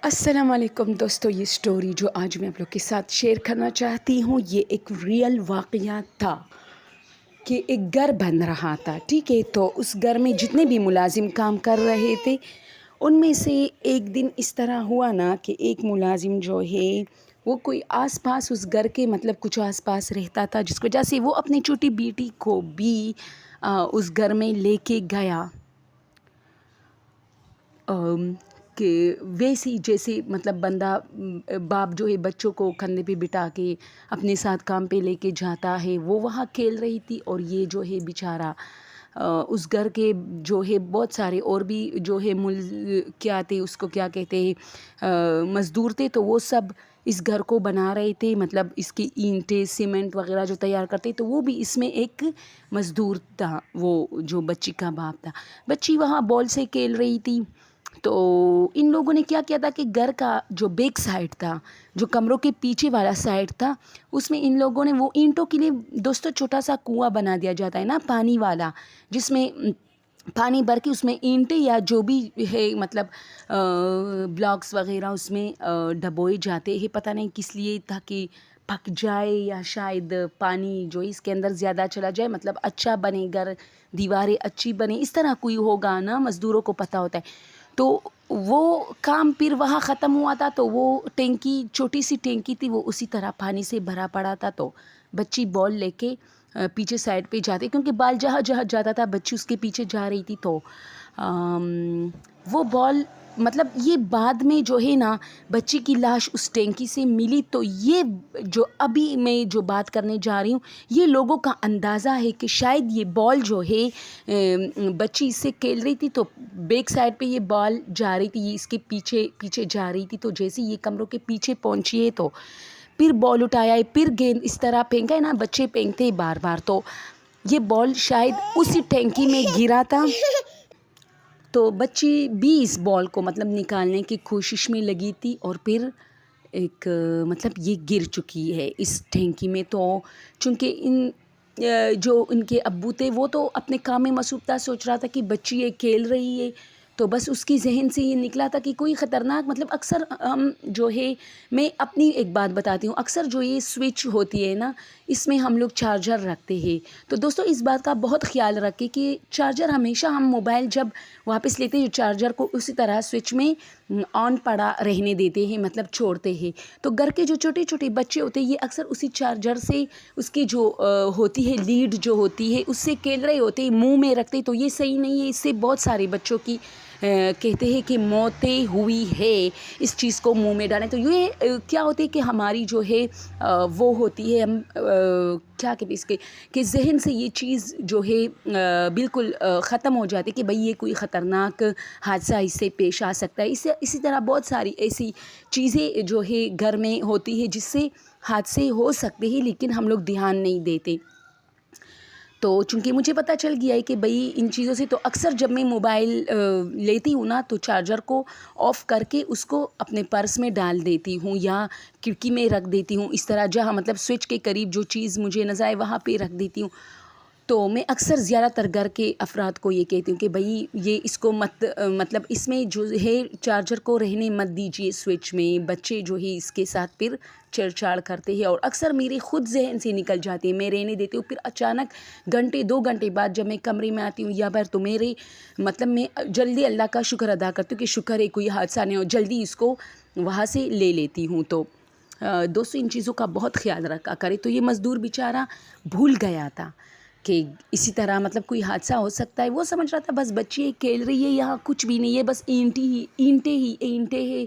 السلام علیکم دوستو، یہ سٹوری جو آج میں آپ لوگ کے ساتھ شیئر کرنا چاہتی ہوں یہ ایک ریئل واقعہ تھا کہ ایک گھر بن رہا تھا. ٹھیک ہے، تو اس گھر میں جتنے بھی ملازم کام کر رہے تھے ان میں سے ایک دن اس طرح ہوا نا کہ ایک ملازم جو ہے وہ کوئی آس پاس اس گھر کے کچھ آس پاس رہتا تھا، جس کی وجہ سے وہ اپنی چھوٹی بیٹی کو بھی اس گھر میں لے کے گیا کہ ویسی جیسے بندہ باپ جو ہے بچوں کو کندھے پہ بٹھا کے اپنے ساتھ کام پہ لے کے جاتا ہے، وہ وہاں کھیل رہی تھی. اور یہ جو ہے بیچارہ اس گھر کے جو ہے بہت سارے اور بھی جو ہے کیا تھے، اس کو کیا کہتے ہیں، مزدور تھے. تو وہ سب اس گھر کو بنا رہے تھے، اس کی اینٹیں سیمنٹ وغیرہ جو تیار کرتے، تو وہ بھی اس میں ایک مزدور تھا. وہ جو بچی کا باپ تھا، بچی وہاں بال سے کھیل رہی تھی. تو ان لوگوں نے کیا کیا تھا کہ گھر کا جو بیک سائڈ تھا، جو کمروں کے پیچھے والا سائڈ تھا، اس میں ان لوگوں نے وہ اینٹوں کے لیے دوستوں چھوٹا سا کنواں بنا دیا جاتا ہے نا پانی والا، جس میں پانی بھر کے اس میں اینٹیں یا جو بھی ہے بلاکس وغیرہ اس میں ڈبوئے جاتے ہیں. پتہ نہیں کس لیے تھا کہ پک جائے یا شاید پانی جو اس کے اندر زیادہ چلا جائے، اچھا بنے گھر، دیواریں اچھی بنے، اس طرح کوئی ہوگا نا، مزدوروں کو پتہ ہوتا ہے. تو وہ کام پھر وہاں ختم ہوا تھا، تو وہ ٹینکی چھوٹی سی ٹینکی تھی، وہ اسی طرح پانی سے بھرا پڑا تھا. تو بچی بال لے کے پیچھے سائڈ پہ جاتے، کیونکہ بال جہاں جہاں جاتا تھا بچی اس کے پیچھے جا رہی تھی. تو وہ بال یہ بعد میں جو ہے نا بچی کی لاش اس ٹینکی سے ملی. تو یہ جو ابھی میں جو بات کرنے جا رہی ہوں، یہ لوگوں کا اندازہ ہے کہ شاید یہ بال جو ہے بچی اس سے کھیل رہی تھی، تو بیک سائڈ پہ یہ بال جا رہی تھی، یہ اس کے پیچھے جا رہی تھی. تو جیسے یہ کمروں کے پیچھے پہنچی ہے تو پھر بال اٹھایا ہے، پھر گیند اس طرح پھینکا ہے نا، بچے پھینکتے بار بار. تو یہ بال شاید اسی ٹینکی میں گرا تھا. تو بچی بھی اس بال کو نکالنے کی کوشش میں لگی تھی، اور پھر ایک یہ گر چکی ہے اس ٹینکی میں. تو چونکہ جو ان کے ابو تھے وہ تو اپنے کام میں مصروف تھا، سوچ رہا تھا کہ بچی یہ کھیل رہی ہے، تو بس اس کی ذہن سے یہ نکلا تھا کہ کوئی خطرناک اکثر ہم جو ہے، میں اپنی ایک بات بتاتی ہوں، اکثر جو یہ سوئچ ہوتی ہے نا، اس میں ہم لوگ چارجر رکھتے ہیں. تو دوستو اس بات کا بہت خیال رکھیں کہ چارجر ہمیشہ ہم موبائل جب واپس لیتے ہیں چارجر کو اسی طرح سوئچ میں آن پڑا رہنے دیتے ہیں، چھوڑتے ہیں. تو گھر کے جو چھوٹے چھوٹے بچے ہوتے ہیں، یہ اکثر اسی چارجر سے اس کی جو ہوتی ہے لیڈ جو ہوتی ہے اس سے کھیل رہے ہوتے ہیں، منہ میں رکھتے. تو یہ صحیح نہیں ہے، اس سے بہت سارے بچوں کی کہتے ہیں کہ موتیں ہوئی ہے اس چیز کو منہ میں ڈالیں. تو یہ کیا ہوتی ہے کہ ہماری جو ہے وہ ہوتی ہے، ہم کیا کہتے ہیں اس کے کہ ذہن سے یہ چیز جو ہے بالکل ختم ہو جاتی کہ بھئی یہ کوئی خطرناک حادثہ اس سے پیش آ سکتا ہے. اسی طرح بہت ساری ایسی چیزیں جو ہے گھر میں ہوتی ہے جس سے حادثے ہو سکتے ہیں، لیکن ہم لوگ دھیان نہیں دیتے. تو چونکہ مجھے پتہ چل گیا ہے کہ بھئی ان چیزوں سے، تو اکثر جب میں موبائل لیتی ہوں نا تو چارجر کو آف کر کے اس کو اپنے پرس میں ڈال دیتی ہوں یا کھڑکی میں رکھ دیتی ہوں، اس طرح جہاں سوئچ کے قریب جو چیز مجھے نظر آئے وہاں پہ رکھ دیتی ہوں. تو میں اکثر زیادہ تر گھر کے افراد کو یہ کہتی ہوں کہ بھئی یہ اس کو مت اس میں جو ہے چارجر کو رہنے مت دیجیے سوئچ میں. بچے جو ہے اس کے ساتھ پھر چھیڑ چھاڑ کرتے ہیں، اور اکثر میرے خود ذہن سے نکل جاتے ہیں، میں رہنے دیتی ہوں. پھر اچانک گھنٹے 2 گھنٹے بعد جب میں کمرے میں آتی ہوں یا بھر، تو میرے میں جلدی اللہ کا شکر ادا کرتی ہوں کہ شکر ہے کوئی حادثہ نہیں ہو، جلدی اس کو وہاں سے لے لیتی ہوں. تو دوستو ان چیزوں کا بہت خیال رکھا کرے. تو یہ مزدور بیچارہ بھول گیا تھا کہ اسی طرح کوئی حادثہ ہو سکتا ہے. وہ سمجھ رہا تھا بس بچی کھیل رہی ہے، یہاں کچھ بھی نہیں ہے، بس اینٹیں ہی.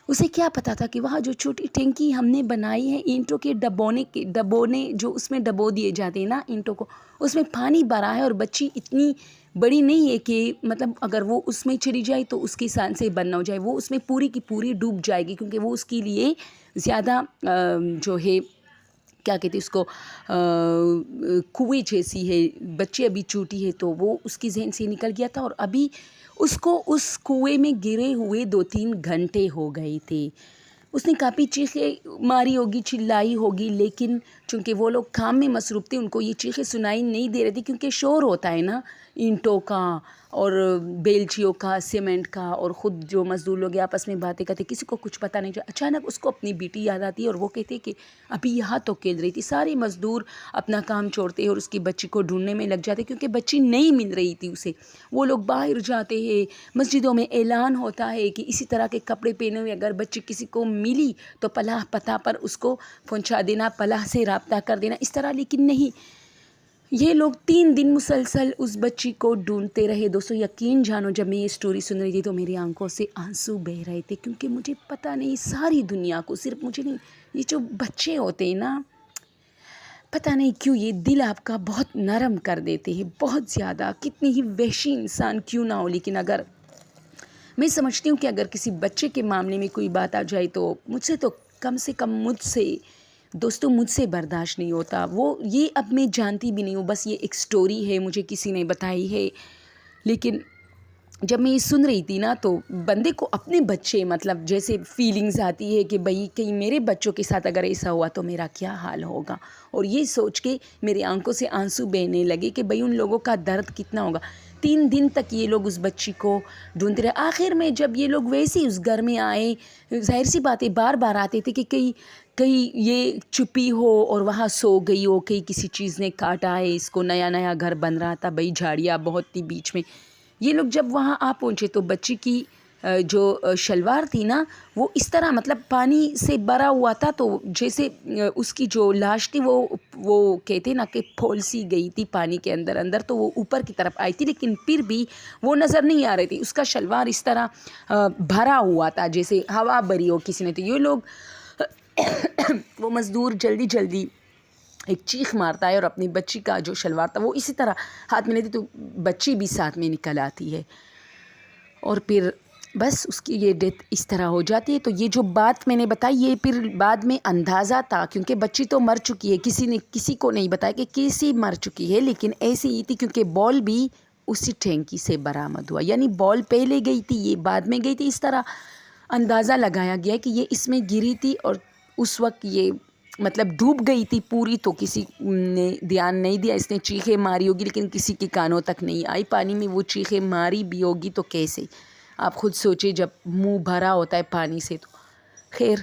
اسے کیا پتا تھا کہ وہاں جو چھوٹی ٹینکی ہم نے بنائی ہے اینٹوں کے ڈبونے جو اس میں ڈبو دیے جاتے ہیں نا اینٹوں کو، اس میں پانی بھرا ہے، اور بچی اتنی بڑی نہیں ہے کہ اگر وہ اس میں چلی جائے تو اس کی سانسیں بند نہ ہو جائے، وہ اس میں پوری کی پوری ڈوب جائے گی، کیونکہ وہ اس کے لیے زیادہ جو ہے کیا کہتے ہیں اس کو کنویں جیسی ہے. بچے ابھی چھوٹی ہے، تو وہ اس کی ذہن سے نکل گیا تھا، اور ابھی اس کو اس کنویں میں گرے ہوئے 2-3 گھنٹے ہو گئے تھے. اس نے کافی چیخیں ماری ہوگی، چلائی ہوگی، لیکن چونکہ وہ لوگ کام میں مصروف تھے ان کو یہ چیخیں سنائی نہیں دے رہی تھی، کیونکہ شور ہوتا ہے نا اینٹوں کا اور بیلچیوں کا، سیمنٹ کا، اور خود جو مزدور لوگ آپس میں باتیں کرتے، کسی کو کچھ پتہ نہیں چلا۔ اچانک اس کو اپنی بیٹی یاد آتی ہے اور وہ کہتے کہ ابھی یہاں تو کھیل رہی تھی۔ سارے مزدور اپنا کام چھوڑتے اور اس کی بچی کو ڈھونڈنے میں لگ جاتے کیونکہ بچی نہیں مل رہی تھی اسے۔ وہ لوگ باہر جاتے ہیں، مسجدوں میں اعلان ہوتا ہے کہ اسی طرح کے کپڑے پہنے ہوئے اگر بچی کسی کو ملی تو پناہ پتہ پر اس کو پہنچا دینا، پناہ سے رابطہ کر دینا اس طرح۔ لیکن نہیں، یہ لوگ 3 دن مسلسل اس بچی کو ڈھونڈتے رہے۔ دوستو یقین جانو، جب میں یہ سٹوری سن رہی تھی تو میری آنکھوں سے آنسو بہہ رہے تھے، کیونکہ مجھے پتہ نہیں ساری دنیا کو، صرف مجھے نہیں، یہ جو بچے ہوتے ہیں نا، پتہ نہیں کیوں یہ دل آپ کا بہت نرم کر دیتے ہیں، بہت زیادہ، کتنی ہی وحشی انسان کیوں نہ ہو۔ لیکن اگر میں سمجھتی ہوں کہ اگر کسی بچے کے معاملے میں کوئی بات آ جائے تو مجھ سے کم مجھ سے دوستو مجھ سے برداشت نہیں ہوتا۔ وہ یہ اب میں جانتی بھی نہیں ہوں، بس یہ ایک سٹوری ہے، مجھے کسی نے بتائی ہے۔ لیکن جب میں یہ سن رہی تھی نا تو بندے کو اپنے بچے، مطلب جیسے فیلنگز آتی ہے کہ بھئی کہیں میرے بچوں کے ساتھ اگر ایسا ہوا تو میرا کیا حال ہوگا، اور یہ سوچ کے میری آنکھوں سے آنسو بہنے لگے کہ بھئی ان لوگوں کا درد کتنا ہوگا۔ 3 دن تک یہ لوگ اس بچی کو ڈھونڈتے رہے۔ آخر میں جب یہ لوگ ویسے ہی اس گھر میں آئے، ظاہر سی بات ہے بار بار آتے تھے کہ کہیں یہ چھپی ہو اور وہاں سو گئی ہو، کہیں کسی چیز نے کاٹا ہے اس کو، نیا نیا گھر بن رہا تھا، بھئی جھاڑیاں بہت تھی بیچ میں۔ یہ لوگ جب وہاں آ پہنچے تو بچی کی جو شلوار تھی نا وہ اس طرح مطلب پانی سے بھرا ہوا تھا، تو جیسے اس کی جو لاش تھی وہ کہتے نا کہ پھول سی گئی تھی پانی کے اندر، تو وہ اوپر کی طرف آئی تھی، لیکن پھر بھی وہ نظر نہیں آ رہی تھی۔ اس کا شلوار اس طرح بھرا ہوا تھا جیسے ہوا بھری ہو کسی نے۔ تو یہ لوگ وہ مزدور جلدی ایک چیخ مارتا ہے اور اپنی بچی کا جو شلوار تھا وہ اسی طرح ہاتھ میں لیتی تو بچی بھی ساتھ میں نکل آتی ہے، اور پھر بس اس کی یہ ڈیتھ اس طرح ہو جاتی ہے۔ تو یہ جو بات میں نے بتائی یہ پھر بعد میں اندازہ تھا، کیونکہ بچی تو مر چکی ہے، کسی کو نہیں بتایا کہ کیسی مر چکی ہے، لیکن ایسی ہی تھی کیونکہ بال بھی اسی ٹینکی سے برآمد ہوا، یعنی بال پہلے گئی تھی یہ بعد میں گئی تھی، اس طرح اندازہ لگایا گیا کہ یہ اس میں گری تھی اور اس وقت یہ مطلب ڈوب گئی تھی پوری، تو کسی نے دھیان نہیں دیا، اس نے چیخیں ماری ہوگی لیکن کسی کے کانوں تک نہیں آئی۔ پانی میں وہ چیخیں ماری بھی ہوگی تو کیسے، آپ خود سوچیں جب منہ بھرا ہوتا ہے پانی سے۔ تو خیر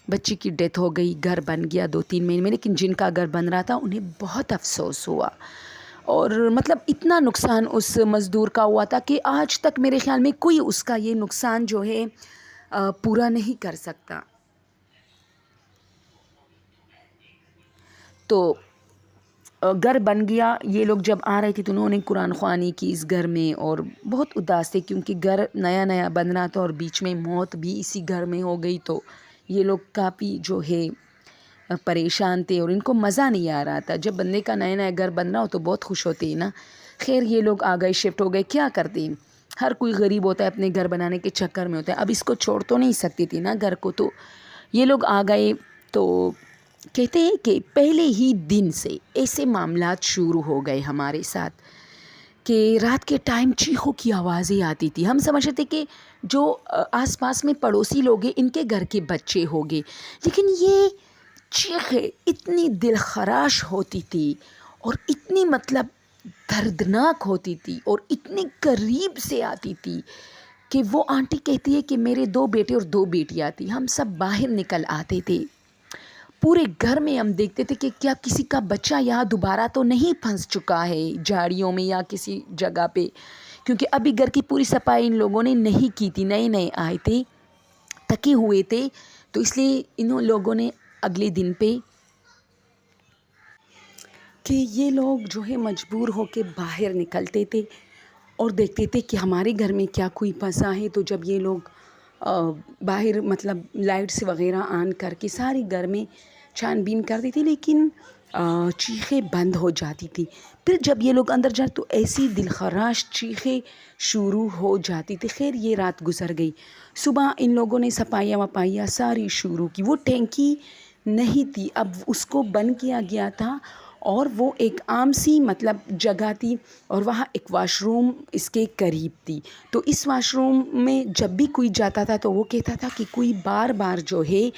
بچی کی ڈیتھ ہو گئی، گھر بن گیا 2-3 مہینے میں، لیکن جن کا گھر بن رہا تھا انہیں بہت افسوس ہوا، اور مطلب اتنا نقصان اس مزدور کا ہوا تھا کہ آج تک میرے خیال میں کوئی اس کا یہ نقصان جو ہے پورا نہیں کر سکتا۔ تو گھر بن گیا، یہ لوگ جب آ رہے تھے تو انہوں نے قرآن خوانی کی اس گھر میں، اور بہت اداس تھے کیونکہ گھر نیا نیا بن رہا تھا اور بیچ میں موت بھی اسی گھر میں ہو گئی، تو یہ لوگ کافی جو ہے پریشان تھے اور ان کو مزہ نہیں آ رہا تھا۔ جب بندے کا نیا نیا گھر بن رہا ہو تو بہت خوش ہوتے ہیں نا۔ خیر یہ لوگ آ گئے، شفٹ ہو گئے، کیا کرتے ہیں، ہر کوئی غریب ہوتا ہے، اپنے گھر بنانے کے چکر میں ہوتا ہے، اب اس کو چھوڑ تو نہیں سکتی تھی نا گھر کو، تو یہ لوگ آ گئے۔ تو کہتے ہیں کہ پہلے ہی دن سے ایسے معاملات شروع ہو گئے ہمارے ساتھ کہ رات کے ٹائم چیخوں کی آوازیں آتی تھی۔ ہم سمجھتے تھے کہ جو آس پاس میں پڑوسی لوگ ہیں ان کے گھر کے بچے ہوں گے، لیکن یہ چیخیں اتنی دل خراش ہوتی تھی اور اتنی مطلب دردناک ہوتی تھی اور اتنی قریب سے آتی تھی کہ وہ آنٹی کہتی ہے کہ میرے 2 بیٹے اور 2 بیٹیاں تھیں، ہم سب باہر نکل آتے تھے، پورے گھر میں ہم دیکھتے تھے کہ کیا کسی کا بچہ یہاں دوبارہ تو نہیں پھنس چکا ہے جھاڑیوں میں یا کسی جگہ پہ، کیونکہ ابھی گھر کی پوری صفائی ان لوگوں نے نہیں کی تھی، نئے آئے تھے، تھکے ہوئے تھے، تو اس لیے انہوں لوگوں نے اگلے دن پہ کہ یہ لوگ جو ہے مجبور ہو کے باہر نکلتے تھے اور دیکھتے تھے کہ ہمارے گھر میں کیا کوئی پھنسا ہے۔ تو جب یہ لوگ باہر مطلب لائٹس وغیرہ آن کر کے سارے گھر میں چھان بین کرتی تھی، لیکن چیخیں بند ہو جاتی تھی۔ پھر جب یہ لوگ اندر جاتے تو ایسی دلخراش چیخیں شروع ہو جاتی تھی۔ خیر یہ رات گزر گئی، صبح ان لوگوں نے صفائیاں ساری شروع کی۔ وہ ٹینکی نہیں تھی، اب اس کو بند کیا گیا تھا اور وہ ایک عام سی مطلب جگہ تھی اور وہاں ایک واش روم اس کے قریب تھی. تو اس واش روم میں جب بھی کوئی جاتا تھا تو وہ کہتا تھا کہ کوئی بار بار جو ہے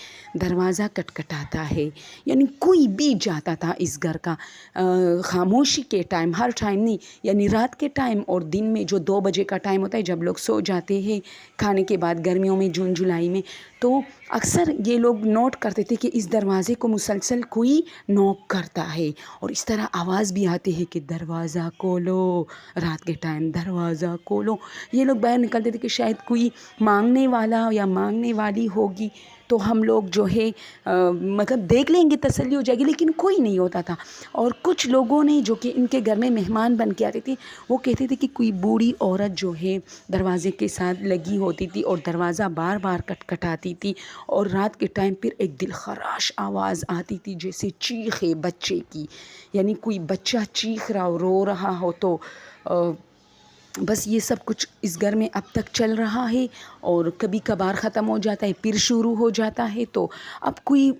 دروازہ کٹکھٹاتا ہے. یعنی کوئی بھی جاتا تھا اس گھر کا خاموشی کے ٹائم، ہر ٹائم نہیں، یعنی رات کے ٹائم اور دن میں جو 2 بجے کا ٹائم ہوتا ہے جب لوگ سو جاتے ہیں کھانے کے بعد گرمیوں میں جون جولائی میں، تو اکثر یہ لوگ نوٹ کرتے تھے کہ اس دروازے کو مسلسل کوئی نوک کرتا ہے اور اس طرح آواز بھی آتی ہے کہ دروازہ کھولو، رات کے ٹائم دروازہ کھولو. یہ لوگ باہر نکلتے تھے کہ شاید کوئی مانگنے والا یا مانگنے والی ہوگی تو ہم لوگ جو ہے مطلب دیکھ لیں گے، تسلی ہو جائے گی، لیکن کوئی نہیں ہوتا تھا. اور کچھ لوگوں نے جو کہ ان کے گھر میں مہمان بن کے آتے تھے وہ کہتے تھے کہ کوئی بوڑھی عورت جو ہے دروازے کے ساتھ لگی ہوتی تھی اور دروازہ بار بار کٹکھٹاتی تھی اور رات کے ٹائم پھر ایک دل خراش آواز آتی تھی جیسے چیخ ہے بچے کی، یعنی کوئی بچہ چیخ رہا ہو، رو رہا ہو. تو بس یہ سب کچھ اس گھر میں اب تک چل رہا ہے اور کبھی کبھار ختم ہو جاتا ہے پھر شروع ہو جاتا ہے. تو اب کوئی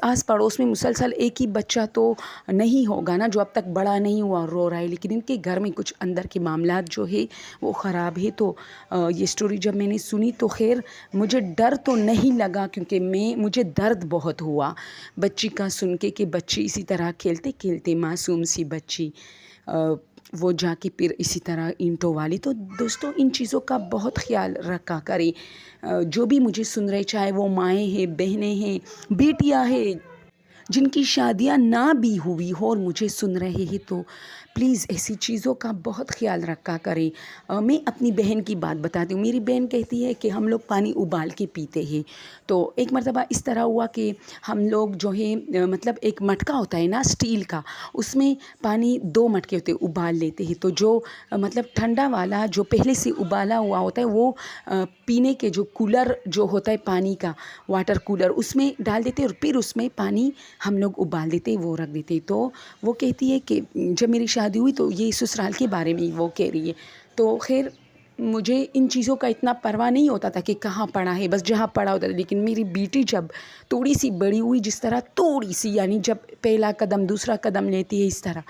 آس پڑوس میں مسلسل ایک ہی بچہ تو نہیں ہوگا نا جو اب تک بڑا نہیں ہوا اور رو رہا ہے، لیکن ان کے گھر میں کچھ اندر کے معاملات جو ہے وہ خراب ہے. تو یہ سٹوری جب میں نے سنی تو خیر مجھے ڈر تو نہیں لگا کیونکہ مجھے درد بہت ہوا بچی کا سن کے کہ بچی اسی طرح کھیلتے کھیلتے معصوم سی بچی وہ جا کے پھر اسی طرح اینٹوں والی. تو دوستو ان چیزوں کا بہت خیال رکھا کریں. جو بھی مجھے سن رہے چاہے وہ مائیں ہیں، بہنیں ہیں، بیٹیاں ہیں جن کی شادیاں نہ بھی ہوئی ہو اور مجھے سن رہے ہیں تو پلیز ایسی چیزوں کا بہت خیال رکھا کریں. میں اپنی بہن کی بات بتاتی ہوں. میری بہن کہتی ہے کہ ہم لوگ پانی ابال کے پیتے ہیں. تو ایک مرتبہ اس طرح ہوا کہ ہم لوگ جو ہے مطلب ایک مٹکا ہوتا ہے نا اسٹیل کا، اس میں پانی 2 مٹکے ہوتے ہیں ابال لیتے ہیں. تو جو مطلب ٹھنڈا والا جو پہلے سے ابالا ہوا ہوتا ہے وہ پینے کے جو کولر جو ہوتا ہے پانی کا واٹر کولر اس میں ڈال دیتے اور پھر اس میں پانی ہم لوگ ابال دیتے وہ رکھ دیتے. تو وہ کہتی ہے کہ جب میری شادی ہوئی تو یہ سسرال کے بارے میں وہ کہہ رہی ہے. تو خیر مجھے ان چیزوں کا اتنا پرواہ نہیں ہوتا تھا کہ کہاں پڑا ہے، بس جہاں پڑا ہوتا تھا. لیکن میری بیٹی جب تھوڑی سی بڑی ہوئی، جس طرح تھوڑی سی یعنی جب پہلا قدم دوسرا قدم لیتی ہے اس طرح،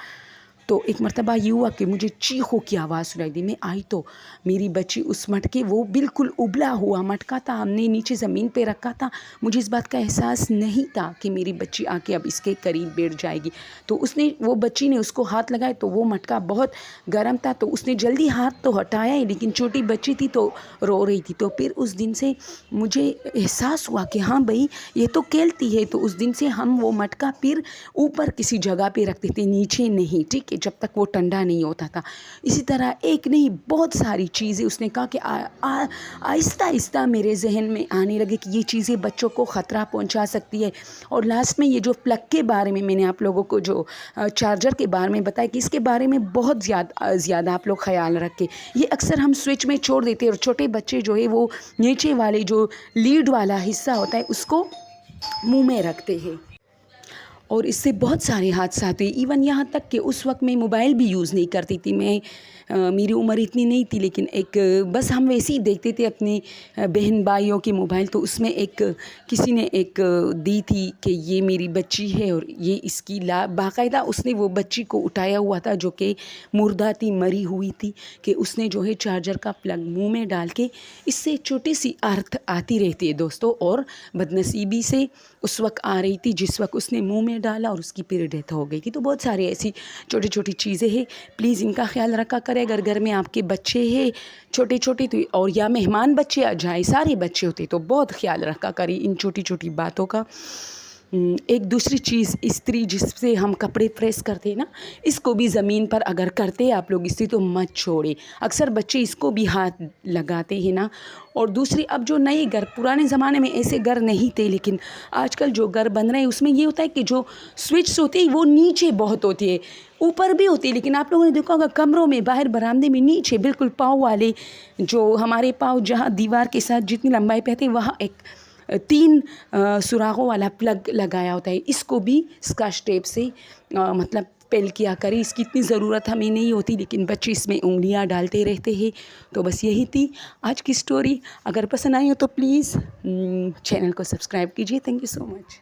تو ایک مرتبہ یہ ہوا کہ مجھے چیخوں کی آواز سنائی دی. میں آئی تو میری بچی اس مٹکے، وہ بالکل ابلا ہوا مٹکا تھا، ہم نے نیچے زمین پہ رکھا تھا. مجھے اس بات کا احساس نہیں تھا کہ میری بچی آ کے اب اس کے قریب بیٹھ جائے گی. تو وہ بچی نے اس کو ہاتھ لگائے تو وہ مٹکا بہت گرم تھا تو اس نے جلدی ہاتھ تو ہٹایا ہی، لیکن چھوٹی بچی تھی تو رو رہی تھی. تو پھر اس دن سے مجھے احساس ہوا کہ ہاں بھائی یہ تو کھیلتی ہے. تو اس دن سے ہم وہ مٹکا پھر اوپر کسی جگہ پہ رکھتے تھے، نیچے نہیں، ٹھیک ہے، جب تک وہ ٹھنڈا نہیں ہوتا تھا. اسی طرح ایک نہیں بہت ساری چیزیں اس نے کہا کہ آہستہ آہستہ میرے ذہن میں آنے لگے کہ یہ چیزیں بچوں کو خطرہ پہنچا سکتی ہے. اور لاسٹ میں یہ جو پلگ کے بارے میں نے آپ لوگوں کو جو چارجر کے بارے میں بتایا کہ اس کے بارے میں بہت زیادہ آپ لوگ خیال رکھیں. یہ اکثر ہم سوئچ میں چھوڑ دیتے ہیں اور چھوٹے بچے جو ہے وہ نیچے والے جو لیڈ والا حصہ ہوتا ہے اس کو منہ میں رکھتے ہیں اور اس سے بہت سارے حادثات ہوئے. ایون یہاں تک کہ اس وقت میں موبائل بھی یوز نہیں کرتی تھی. میری عمر اتنی نہیں تھی، لیکن بس ہم ویسے ہی دیکھتے تھے اپنے بہن بھائیوں کے موبائل. تو اس میں کسی نے دی تھی کہ یہ میری بچی ہے اور یہ اس کی باقاعدہ اس نے وہ بچی کو اٹھایا ہوا تھا جو کہ مردہ تھی، مری ہوئی تھی، کہ اس نے جو ہے چارجر کا پلگ منہ میں ڈال کے اس سے چھوٹی سی آرت آتی رہتی ہے دوستوں، اور بدنصیبی سے اس وقت آ رہی تھی جس وقت اس نے منہ میں ڈالا اور اس کی پھر ڈیتھ ہو گئی تھی. تو بہت ساری ایسی چھوٹی چھوٹی چیزیں ہیں، پلیز ان کا خیال رکھا کرے. اگر گھر میں آپ کے بچے ہیں چھوٹے چھوٹے تو اور یا مہمان بچے آ جائیں، سارے بچے ہوتے تو بہت خیال رکھا کریں ان چھوٹی چھوٹی باتوں کا. ایک دوسری چیز استری جس سے ہم کپڑے پریس کرتے ہیں نا، اس کو بھی زمین پر اگر کرتے آپ لوگ استری تو مت چھوڑیں. اکثر بچے اس کو بھی ہاتھ لگاتے ہیں نا. اور دوسری اب جو نئے گھر، پرانے زمانے میں ایسے گھر نہیں تھے لیکن آج کل جو گھر بن رہے ہیں اس میں یہ ہوتا ہے کہ جو سوئچز ہوتے ہیں وہ نیچے بہت ہوتی ہے، اوپر بھی ہوتی ہے، لیکن آپ لوگوں نے دیکھا ہوگا کمروں میں باہر برآمدے میں نیچے بالکل پاؤں والے، جو ہمارے پاؤں جہاں دیوار کے ساتھ جتنی لمبائی پہ آتے ہیں وہاں ایک 3 سوراخوں والا پلگ لگایا ہوتا ہے. اس کو بھی اسکاچ ٹیپ سے مطلب پل کیا کریں. اس کی اتنی ضرورت ہمیں نہیں ہوتی لیکن بچے اس میں انگلیاں ڈالتے رہتے ہیں. تو بس یہی تھی آج کی سٹوری. اگر پسند آئی ہو تو پلیز چینل کو سبسکرائب کیجیے. Thank you so much.